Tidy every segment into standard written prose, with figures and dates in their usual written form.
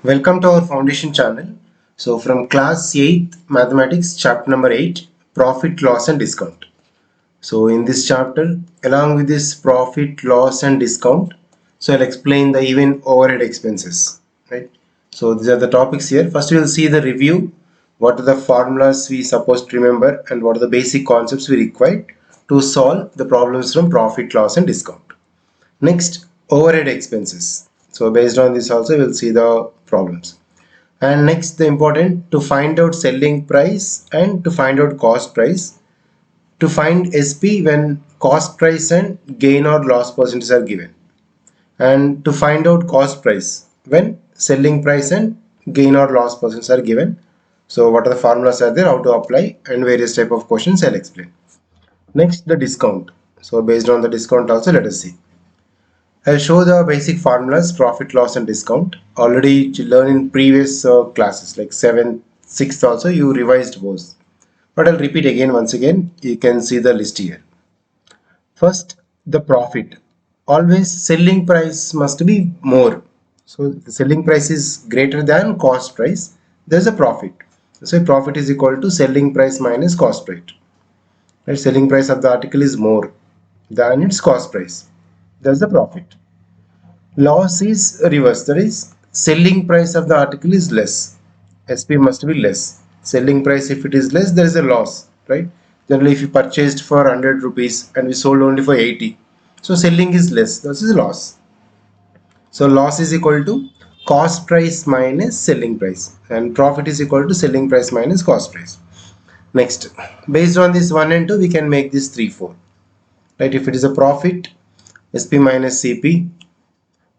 Welcome to our foundation channel. So from class 8th mathematics chapter number 8 profit loss and discount. So in this chapter along with this profit loss and discount, so I'll explain the even overhead expenses, right? So these are the topics here. First we will see the review, what are the formulas we supposed to remember and what are the basic concepts we require to solve the problems from profit loss and discount. Next, overhead expenses. So based on this also we'll see the problems. And next, the important to find out selling price and to find out cost price. To find SP when cost price and gain or loss percentage are given. And to find out cost price when selling price and gain or loss percentage are given. So what are the formulas are there, how to apply, and various type of questions I'll explain. Next, the discount. So based on the discount also let us see. I'll show the basic formulas, profit, loss and discount. Already you learned in previous classes like 7th, 6th also you revised both. But I'll repeat again once again. You can see the list here. First, the profit. Always selling price must be more. So the selling price is greater than cost price. There's a profit. So profit is equal to selling price minus cost price. Right? Selling price of the article is more than its cost price. There's the profit. Loss is reverse, that is selling price of the article is less. SP must be less. Selling price, if it is less, there is a loss, right? Generally, if you purchased for 100 rupees and we sold only for 80, so selling is less, that is a loss. So loss is equal to cost price minus selling price, and profit is equal to selling price minus cost price. Next, based on this 1 and 2, we can make this 3, 4. Right? If it is a profit, SP minus CP,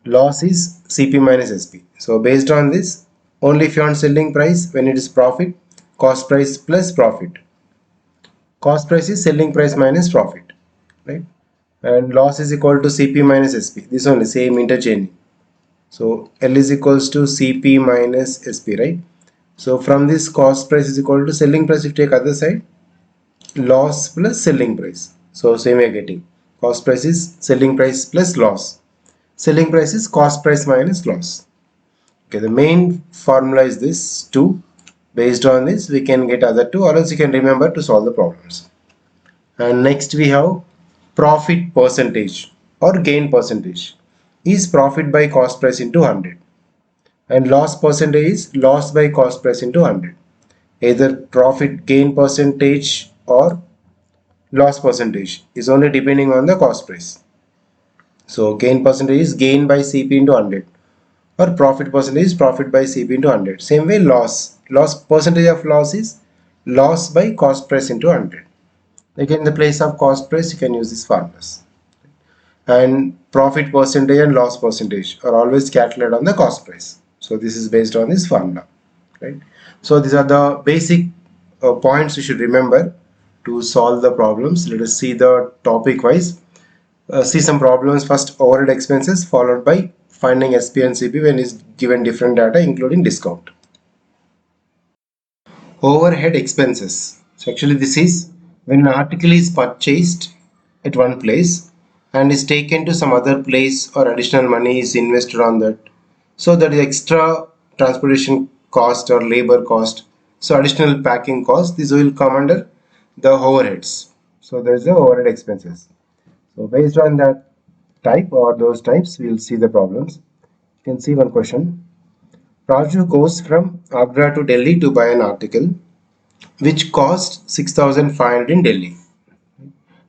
loss is CP minus SP. So based on this, only if you want selling price, when it is profit, cost price plus profit. Cost price is selling price minus profit, right? And loss is equal to CP minus SP. This only same interchange. So L is equals to CP minus SP, right? So from this cost price is equal to selling price, if you take other side, loss plus selling price. So same we are getting. Cost price is selling price plus loss. Selling price is cost price minus loss. Okay, the main formula is this 2. Based on this, we can get other 2, or else you can remember to solve the problems. And next we have profit percentage or gain percentage. Is profit by cost price into 100. And loss percentage is loss by cost price into 100. Either profit gain percentage or loss percentage is only depending on the cost price. So gain percentage is gain by CP into 100. Or profit percentage is profit by CP into 100. Same way loss percentage of loss is loss by cost price into 100. Again, in the place of cost price you can use these formulas. And profit percentage and loss percentage are always calculated on the cost price. So this is based on this formula, right? So these are the basic points you should remember to solve the problems. Let us see the topic wise. See some problems. First, overhead expenses, followed by finding SP and CP when is given different data including discount. Overhead expenses. So actually this is when an article is purchased at one place and is taken to some other place, or additional money is invested on that. So that is extra transportation cost or labor cost. So additional packing cost, this will come under the overheads. So there is the overhead expenses. So based on that type or those types, we will see the problems. You can see one question. Raju goes from Agra to Delhi to buy an article which cost 6,500 in Delhi,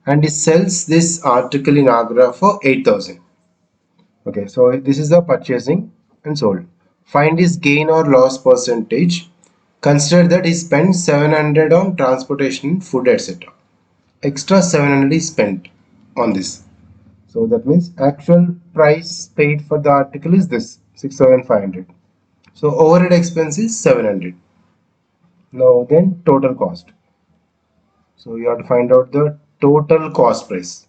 and he sells this article in Agra for 8,000. Okay, so this is the purchasing and sold. Find his gain or loss percentage. Consider that he spent 700 on transportation, food, etc. Extra 700 is spent on this. So that means actual price paid for the article is this 6,500. So overhead expense is 700. Now then total cost. So you have to find out the total cost price.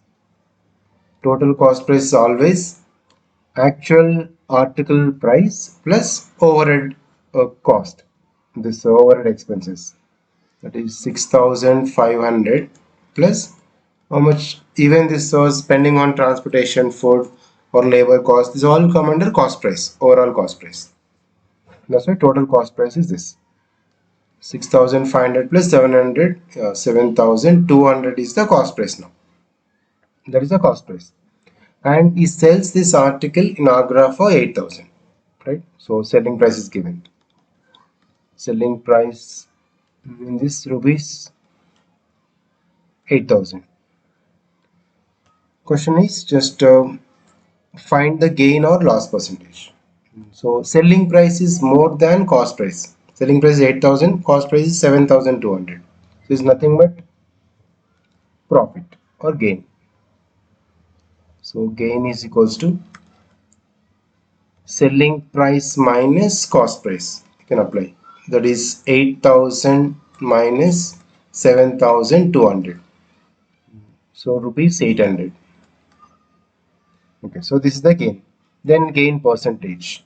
Total cost price is always actual article price plus overhead cost. This overhead expenses. That is 6,500 plus how much even this was spending on transportation, food or labor cost. This all come under cost price, overall cost price. That's why total cost price is this. 6,500 plus 700, 7,200 is the cost price now. That is the cost price. And he sells this article in Agra for 8,000. Right? So selling price is given. Selling price in this rupees 8,000. Question is just find the gain or loss percentage. So selling price is more than cost price. Selling price is 8,000, cost price is 7,200. So it's nothing but profit or gain. So gain is equals to selling price minus cost price. You can apply. That is 8,000 minus 7,200. So rupees 800. Okay, so this is the gain. Then gain percentage.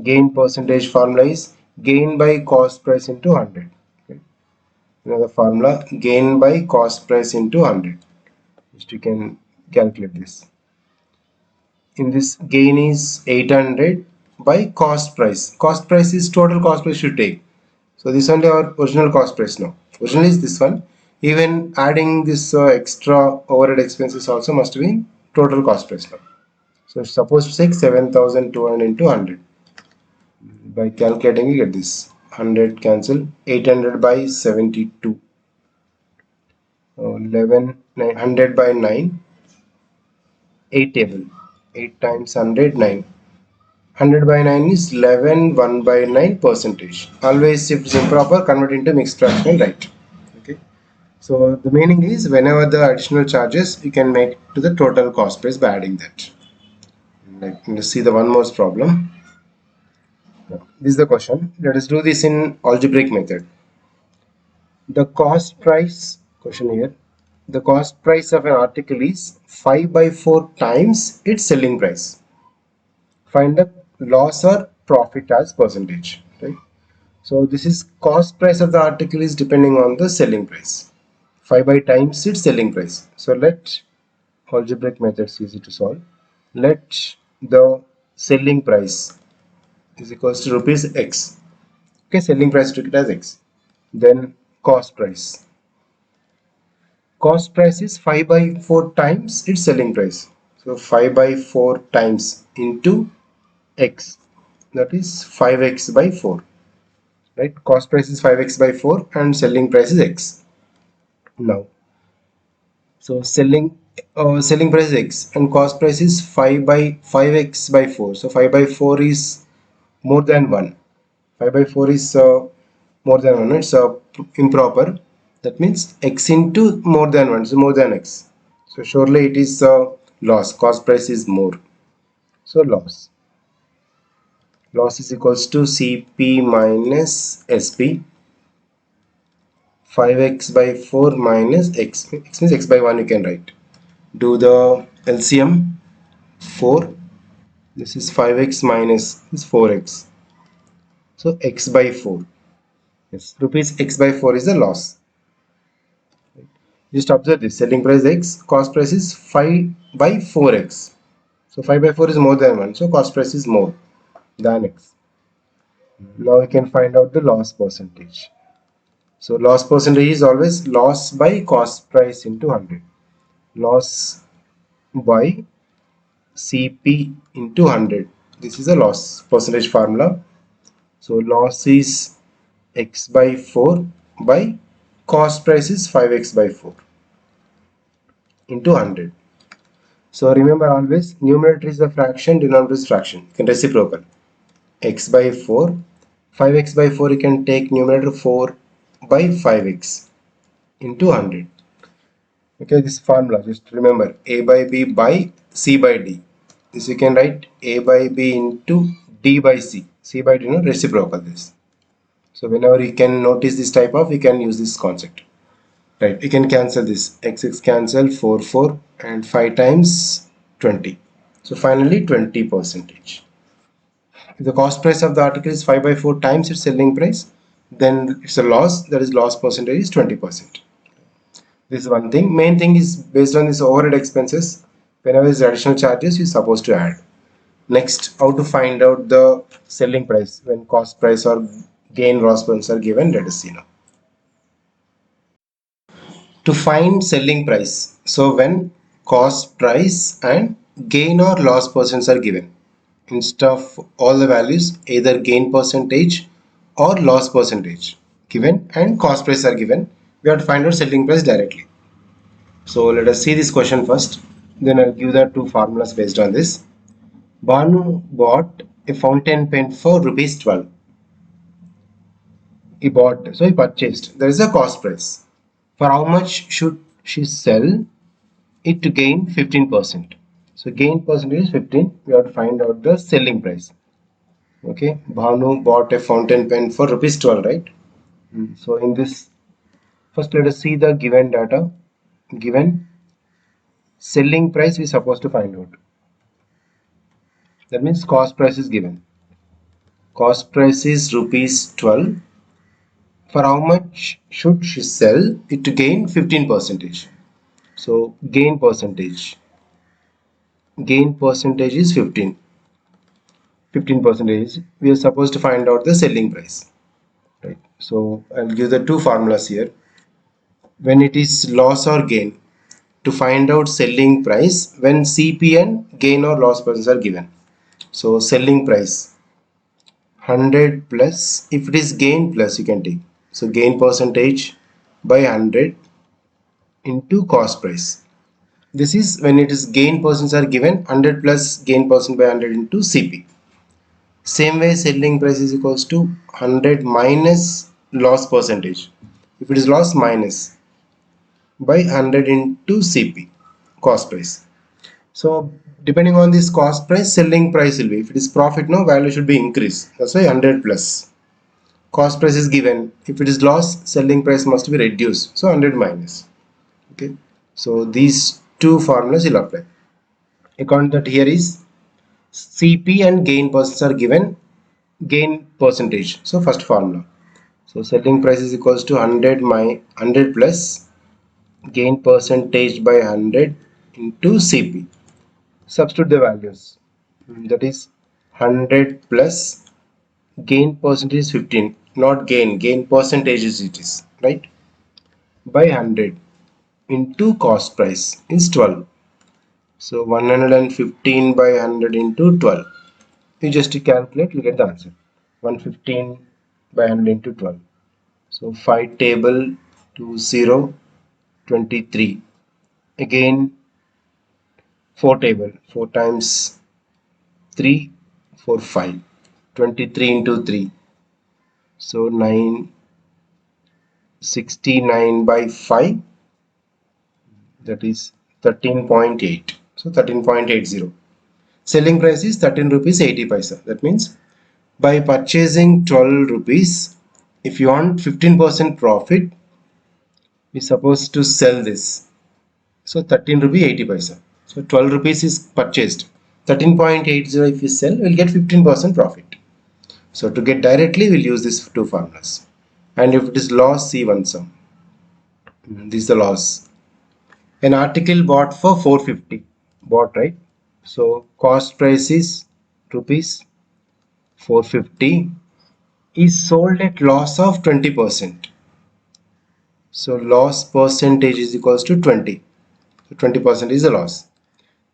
Gain percentage formula is gain by cost price into 100. Okay. Another formula, gain by cost price into 100. Just you can calculate this. In this, gain is 800 by cost price. Cost price is total cost price should take. So this only our original cost price now. Original is this one. Even adding this extra overhead expenses also must be total cost price now. So suppose to take 7,200 into 100. By calculating you get this. 100 cancel. 800 by 72. 11, 900 by 9. 8 table. 8 times 100, 9. 100 by 9 is 11, 1 by 9 percentage. Always if it's improper, convert into mixed fractional, right? Okay. So the meaning is whenever the additional charges, you can make to the total cost price by adding that. Let's see the one more problem. This is the question. Let us do this in algebraic method. The cost price, question here, the cost price of an article is 5 by 4 times its selling price. Find the loss or profit as percentage, right? So this is cost price of the article is depending on the selling price. 5 by times its selling price. So let algebraic method is easy to solve. Let the selling price is equals to rupees X. Okay, selling price took it as X. Then cost price. Cost price is 5 by 4 times its selling price. So 5 by 4 times into X. That is 5x by 4. Right? Cost price is 5x by 4 and selling price is X. Now, so selling price is X and cost price is 5 by 5x by 4. So 5 by 4 is more than 1. 5 by 4 is more than 1. It's improper. That means X into more than 1. So more than X. So surely it is loss. Cost price is more. So loss. Loss is equals to CP minus SP. 5x by 4 minus x. X means x by 1 you can write. Do the LCM. 4. This is 5x minus this 4x. So x by 4. Yes, rupees x by 4 is the loss. Just observe this. Selling price x, cost price is 5 by 4x. So 5 by 4 is more than 1. So cost price is more than x. Now we can find out the loss percentage. So loss percentage is always loss by cost price into 100. Loss by CP into 100. This is a loss percentage formula. So loss is x by 4 by cost price is 5x by 4 into 100. So remember always numerator is the fraction, denominator is fraction. You can reciprocal. X by 4, 5x by 4 you can take numerator 4 by 5x into 100. Okay, this formula just remember a by b by c by d. This you can write a by b into d by c. C by d, reciprocal this. So whenever you can notice this type of, you can use this concept. Right, you can cancel this. X cancel 4 4 and 5 times 20. So finally 20 percentage. If the cost price of the article is 5 by 4 times its selling price, then it's a loss. That is loss percentage is 20%. This is one thing. Main thing is based on this overhead expenses. Whenever is additional charges, you're supposed to add. Next, how to find out the selling price when cost price or gain loss points are given. Let us see now. To find selling price, so when cost price and gain or loss percents are given, instead of all the values, either gain percentage or loss percentage given and cost price are given, we have to find out selling price directly. So let us see this question first, then I'll give the two formulas based on this. Banu bought a fountain pen for rupees 12. So he purchased. There is a cost price. For how much should she sell it to gain 15%? So gain percentage is 15. We have to find out the selling price. Okay, Bhanu bought a fountain pen for rupees 12, right? So in this, first let us see the given data. Given selling price we are supposed to find out. That means cost price is given. Cost price is rupees 12. For how much should she sell it to gain 15 percentage? So gain percentage is 15 percentage. We are supposed to find out the selling price, right? So I'll give the two formulas here. When it is loss or gain, to find out selling price when CP and gain or loss percents are given. So selling price 100 plus, if it is gain plus you can take. So gain percentage by 100 into cost price. This is when it is gain percents are given, 100 plus gain percent by 100 into CP. Same way selling price is equals to 100 minus loss percentage. If it is loss, minus by 100 into CP, cost price. So depending on this cost price, selling price will be, if it is profit, no, value should be increased. That's why 100 plus. Cost price is given. If it is loss, selling price must be reduced. So 100 minus. Okay. So these two formulas will apply. According to that, here is CP and gain percents are given. Gain percentage. So first formula. So selling price is equals to 100 plus gain percentage by 100 into CP. Substitute the values. That is 100 plus gain percentage is 15. Not gain percentage is it is, right? By 100 into cost price is 12. So 115 by 100 into 12. You just calculate, you get the answer. 115 by 100 into 12. So 5 table to 0, 23. Again 4 table, 4 times 3, 4, 5. 23 into 3. So 969 by 5. That is 13.8. So 13.80. Selling price is 13 rupees 80 paisa. That means by purchasing 12 rupees, if you want 15% profit, we supposed to sell this. So 13 rupee 80 paisa. So 12 rupees is purchased. 13.80 if you sell, we'll get 15% profit. So to get directly, we'll use these two formulas. And if it is loss, see one sum. This is the loss. An article bought for 450. Bought, right? So cost price is rupees 450 is sold at loss of 20%. So loss percentage is equals to 20. So 20% is the loss.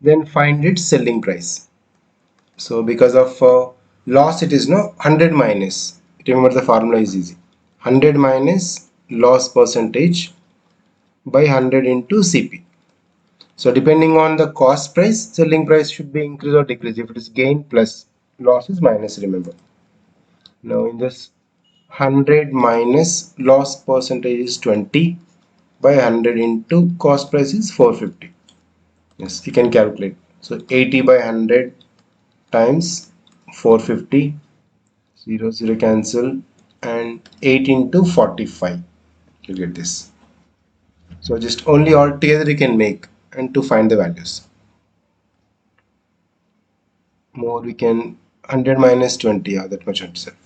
Then find its selling price. So because of loss, it is no 100 minus. Remember the formula is easy. 100 minus loss percentage by 100 into CP. So depending on the cost price, selling price should be increase or decrease. If it is gain plus loss is minus, remember. Now in this 100 minus loss percentage is 20 by 100 into cost price is 450. Yes, you can calculate. So 80 by 100 times 450, 0, 0 cancel, and 8 into 45. You get this. So just only all together you can make and to find the values. More we can 100 minus 20, yeah, that much itself.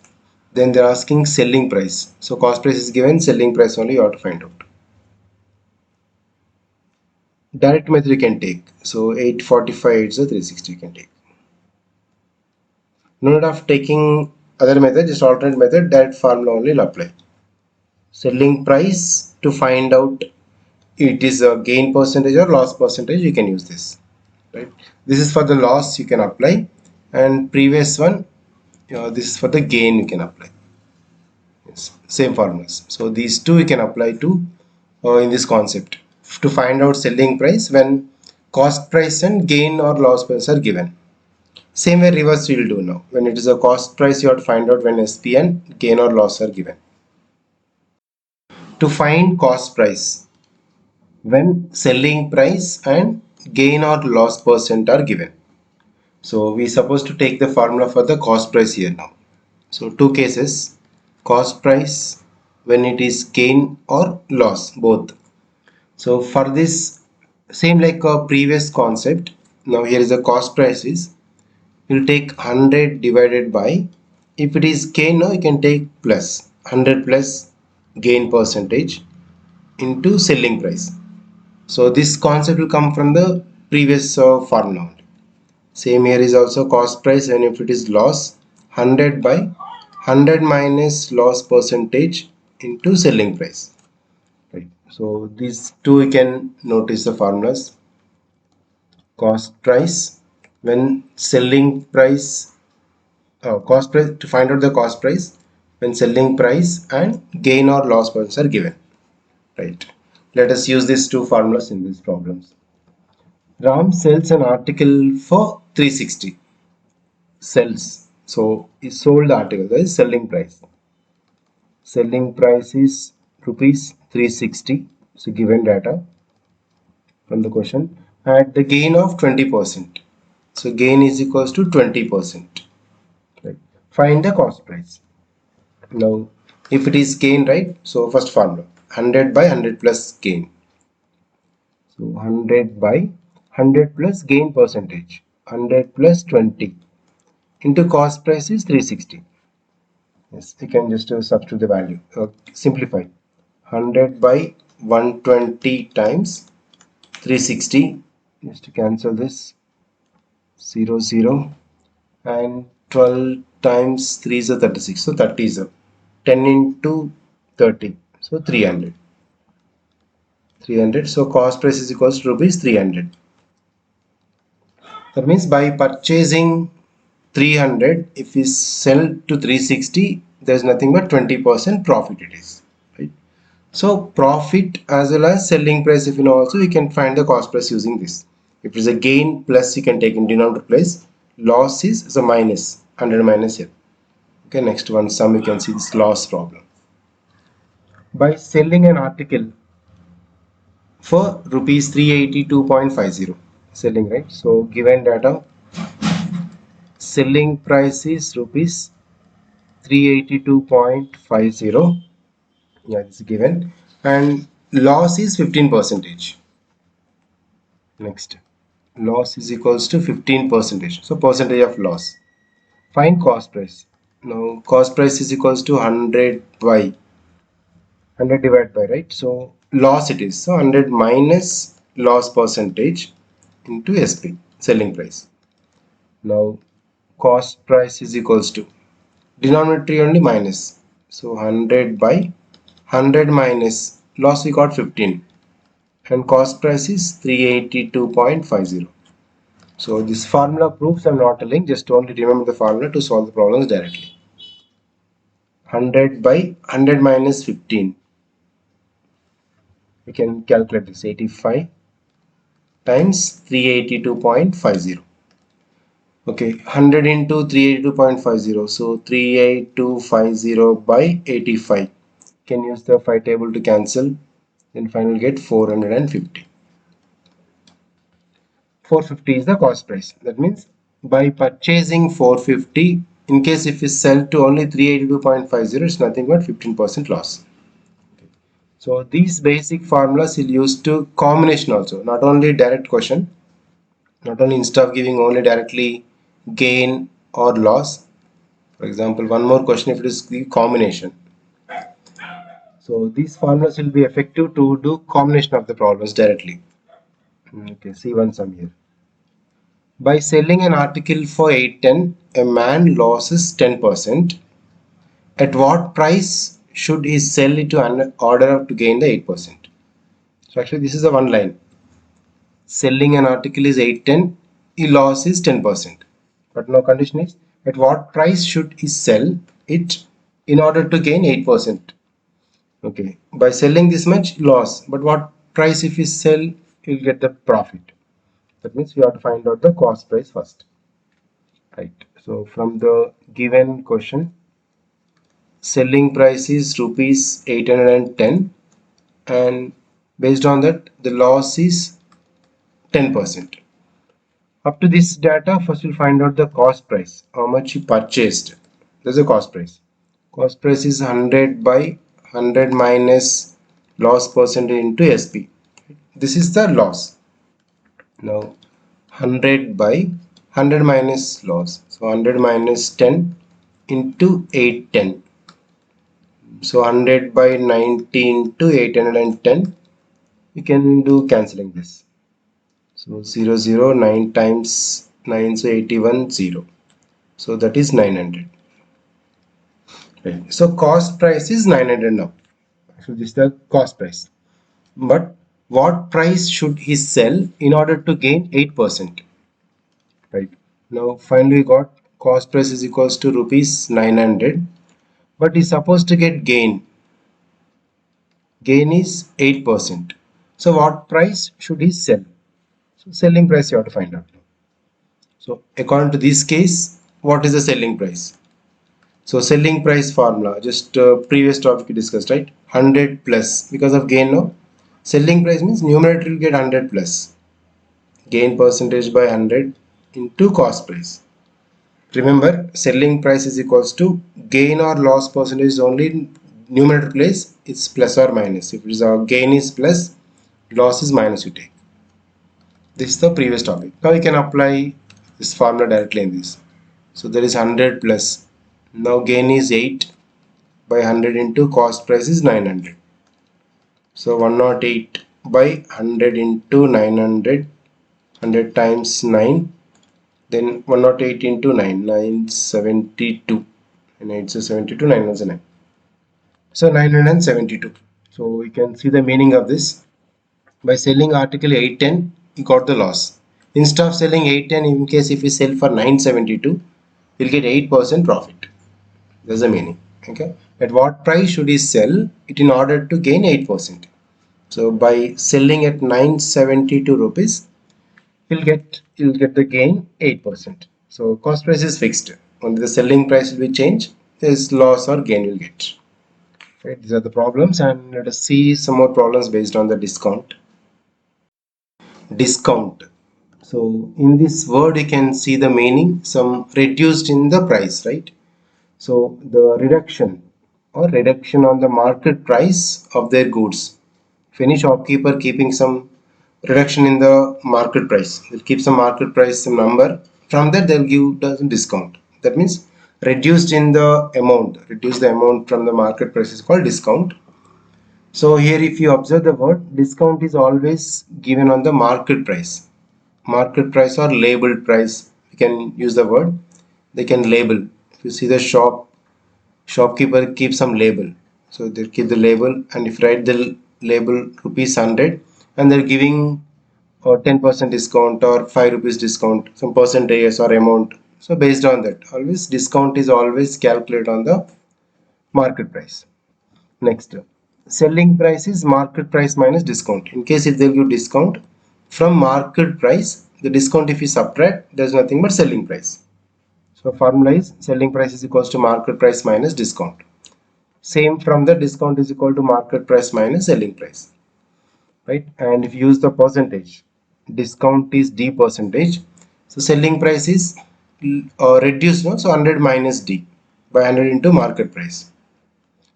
Then they're asking selling price. So cost price is given, selling price only you have to find out. Direct method you can take. So 845 is a 360 you can take. No need of taking other method, just alternate method, that formula only will apply. Selling price, to find out it is a gain percentage or loss percentage, you can use this, right? This is for the loss you can apply, and previous one, this is for the gain you can apply. Yes, same formulas. So these two you can apply to in this concept to find out selling price when cost price and gain or loss price are given. Same way reverse we will do now. When it is a cost price, you have to find out when SP and gain or loss are given. To find cost price, when selling price and gain or loss percent are given. So we supposed to take the formula for the cost price here now. So two cases, cost price when it is gain or loss both. So for this, same like a previous concept, now here is the cost price is, you'll take 100 divided by, if it is gain now you can take plus 100 plus gain percentage into selling price. So this concept will come from the previous formula. Same here is also cost price, and if it is loss, 100 by 100 minus loss percentage into selling price. Right. So these two you can notice the formulas. Cost price when selling price, cost price, to find out the cost price when selling price and gain or loss points are given. Right. Let us use these two formulas in these problems. Ram sells an article for 360. Sells. So he sold the article. That is selling price. Selling price is rupees 360. So given data from the question. At the gain of 20%. So gain is equals to 20%. Right. Find the cost price. Now, if it is gain, right? So first formula 100 by 100 plus gain. So 100 by 100 plus gain percentage. 100 plus 20 into cost price is 360. Yes, you can just substitute the value. Simplify. 100 by 120 times 360. Just to cancel this. 0, 0. And 12 times 3 is a 36. So 30 is a 10 into 30. So 300. 300. So cost price is equals to rupees 300. That means by purchasing 300, if we sell to 360, there is nothing but 20% profit it is. Right? So profit as well as selling price, if you know also, we can find the cost price using this. If it is a gain, plus you can take in denominator place. Loss is a minus, 100 minus here. Okay, next one, sum, you can see this loss problem. By selling an article for rupees 382.50, selling, right? So given data, selling price is rupees 382.50. Yeah, it's given, and loss is 15%. Next, loss is equals to 15%. So percentage of loss. Find cost price. Now cost price is equals to 100 by 100 divided by, right? So loss it is. So 100 minus loss percentage into SP, selling price. Now cost price is equals to, denominator only minus. So 100 by 100 minus loss we got 15, and cost price is 382.50. So this formula proves I'm not telling, just only remember the formula to solve the problems directly. 100 by 100 minus 15. We can calculate this, 85 times 382.50. Okay, 100 into 382.50. So 38250 by 85. Can use the 5 table to cancel. Then finally get 450. 450 is the cost price. That means by purchasing 450, in case if we sell to only 382.50, it's nothing but 15% loss. So these basic formulas will use to combination also, not only direct question, not only instead of giving only directly gain or loss. For example, one more question if it is the combination. So these formulas will be effective to do combination of the problems directly. Okay, see one sum here. By selling an article for 810, a man loses 10%, at what price should he sell it to an order to gain the 8%? So actually this is the one line. Selling an article is 810, he loss is 10%. But now condition is, at what price should he sell it in order to gain 8%? Okay, by selling this much loss, but what price if you sell, you'll get the profit. That means we have to find out the cost price first. Right. So from the given question, selling price is rupees 810, and based on that the loss is 10%. Up to this data, first we'll find out the cost price, how much you purchased. There's a cost price. Cost price is 100 by 100 minus loss percentage into SP. This is the loss. Now 100 by 100 minus loss. So 100 minus 10 into 810. So 100 by 90 into 810. We can do cancelling this. So 0, 0, 9 times 9, so 81, 0. So that is 900. Right. So cost price is 900 now. So this is the cost price. But what price should he sell in order to gain 8%? Right. Now finally got cost price is equals to rupees 900. But he's supposed to get gain. Gain is 8%. So what price should he sell? So selling price you have to find out. So according to this case, what is the selling price? So selling price formula, just previous topic we discussed, right? 100 plus, because of gain now. Selling price means numerator will get 100 plus. Gain percentage by 100 into cost price. Remember, selling price is equals to gain or loss percentage is only numerator place, it's plus or minus. If it is our gain is plus, loss is minus you take. This is the previous topic. Now you can apply this formula directly in this. So there is 100 plus. Now gain is 8 by 100 into cost price is 900. So 108 by 100 into 900. 100 times 9. Then 108 into 9. 972. And 8 is 72. 9 is 9. So 972. So we can see the meaning of this. By selling article 810, you got the loss. Instead of selling 810, in case if you sell for 972, you'll get 8% profit. That's the meaning. Okay. At what price should he sell it in order to gain 8%? So by selling at 972 rupees, you'll get the gain 8%. So cost price is fixed. Only the selling price will be changed. There's loss or gain you'll get. Right. These are the problems, and let us see some more problems based on the discount. Discount. So in this word you can see the meaning, some reduced in the price, right? So the reduction on the market price of their goods. If any shopkeeper keeping some reduction in the market price, they'll keep some market price, some number, from that they'll give some discount. That means reduce the amount from the market price is called discount. So here if you observe the word, discount is always given on the market price or labeled price. You can use the word, they can label. If you see the shopkeeper keeps some label, so they keep the label, and if you write the label rupees 100 and they're giving 10% discount or 5 rupees discount, some percentage or amount. So based on that, always discount is always calculated on the market price. Next, selling price is market price minus discount. In case if they'll give discount from market price, the discount if you subtract, there's nothing but selling price. So formula is selling price is equals to market price minus discount. Same from the discount is equal to market price minus selling price. Right? And if you use the percentage, discount is D percentage. So selling price is reduced, no? So 100 minus D by 100 into market price.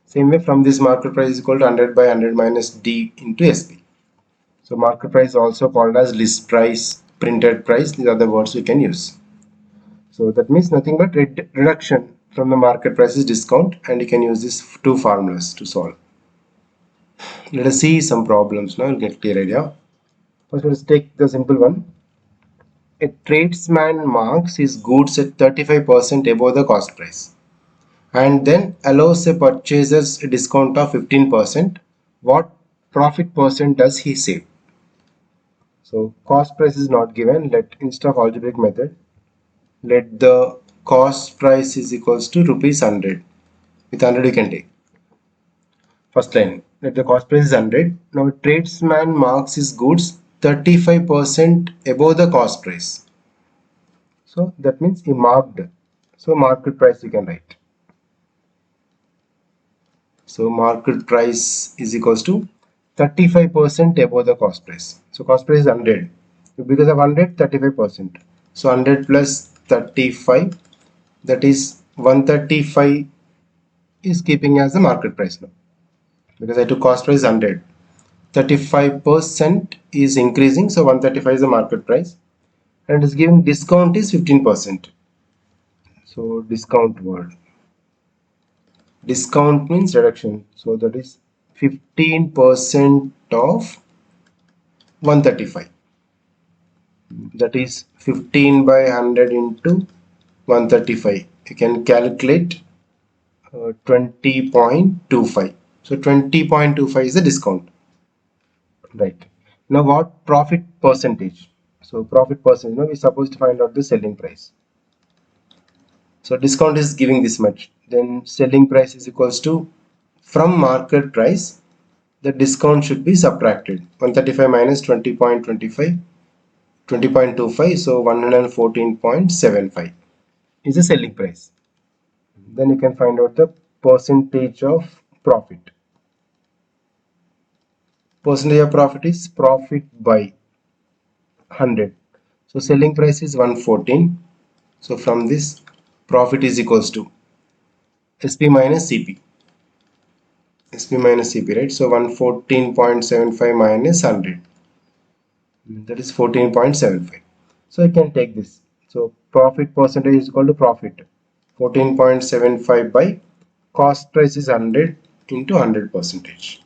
Same way from this market price is equal to 100 by 100 minus D into SP. So market price also called as list price, printed price. These are the words we can use. So that means nothing but reduction from the market price is discount, and you can use these two formulas to solve. Let us see some problems now. You'll get clear idea. First, let's take the simple one. a tradesman marks his goods at 35% above the cost price and then allows a purchaser a discount of 15%. What profit percent does he save? So cost price is not given. Let, instead of algebraic method, let the cost price is equals to rupees 100. With 100 you can take. First line, let the cost price is 100. Now tradesman marks his goods 35% above the cost price. So that means he marked. So market price you can write. So market price is equals to 35% above the cost price. So cost price is 100. Because of 100, 35%. So 100 plus 35, that is 135 is keeping as the market price now. Because I took cost price 100. 35% is increasing, so 135 is the market price. And it is giving discount is 15%. So discount word. Discount means reduction. So that is 15% of 135. That is 15 by 100 into 135. You can calculate 20.25. So 20.25 is the discount. Right. Now what profit percentage? So profit percentage, we're supposed to find out the selling price. So discount is giving this much. Then selling price is equals to, from market price, the discount should be subtracted. 135 minus 20.25, 20.25, so 114.75 is the selling price. Then you can find out the percentage of profit. Percentage of profit is profit by 100. So selling price is 114. So from this, profit is equals to SP minus CP. SP minus CP, right? So 114.75 minus 100. That is 14.75. So I can take this. So profit percentage is equal to profit. 14.75 by cost price is 100 into 100 percentage.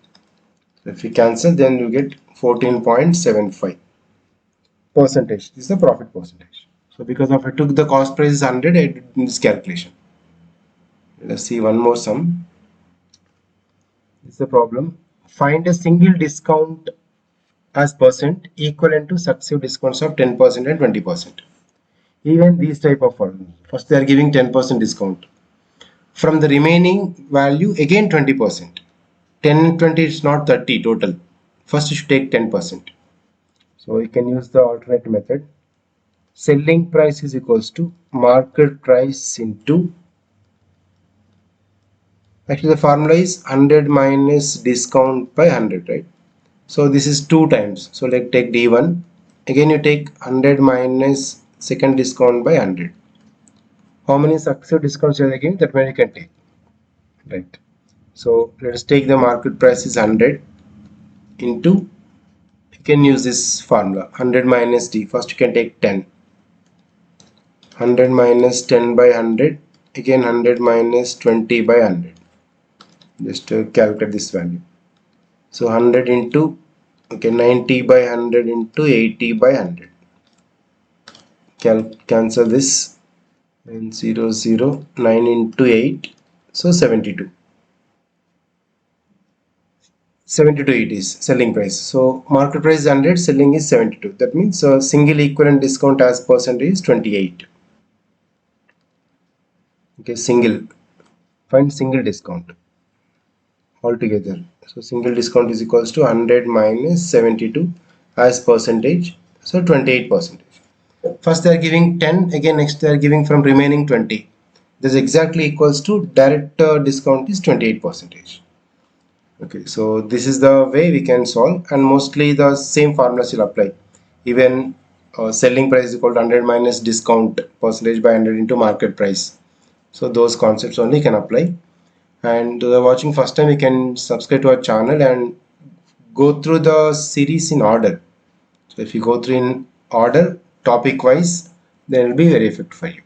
So if you cancel, then you get 14.75 percentage. This is the profit percentage. So because of I took the cost price is 100, I did this calculation. Let's see one more sum. This is the problem. Find a single discount as percent equivalent to successive discounts of 10% and 20%. Even these type of formulas. First they are giving 10% discount. From the remaining value again 20%. 10 and 20 is not 30 total. First you should take 10%. So you can use the alternate method. Selling price is equals to market price into, actually the formula is 100 minus discount by 100, right? So this is 2 times. So let's take D1. Again you take 100 minus second discount by 100. How many successive discounts you are taking? That many you can take. Right. So let us take the market price is 100 into, you can use this formula 100 minus D. First you can take 10. 100 minus 10 by 100. Again 100 minus 20 by 100. Just to calculate this value. So 100 into, okay, 90 by 100 into 80 by 100. Cancel this, and 0 0 9 into 8, so 72. 72 it is selling price. So market price is 100, selling is 72. That means single equivalent discount as percentage is 28. Okay, single, find single discount altogether. So single discount is equals to 100 minus 72 as percentage, so 28%. First they are giving 10, again next they are giving from remaining 20. This exactly equals to direct discount is 28%. Okay, so this is the way we can solve, and mostly the same formulas will apply. Even selling price is equal to 100 minus discount percentage by 100 into market price. So those concepts only can apply. And to the watching first time, you can subscribe to our channel and go through the series in order. So if you go through in order, topic wise, then it will be very effective for you.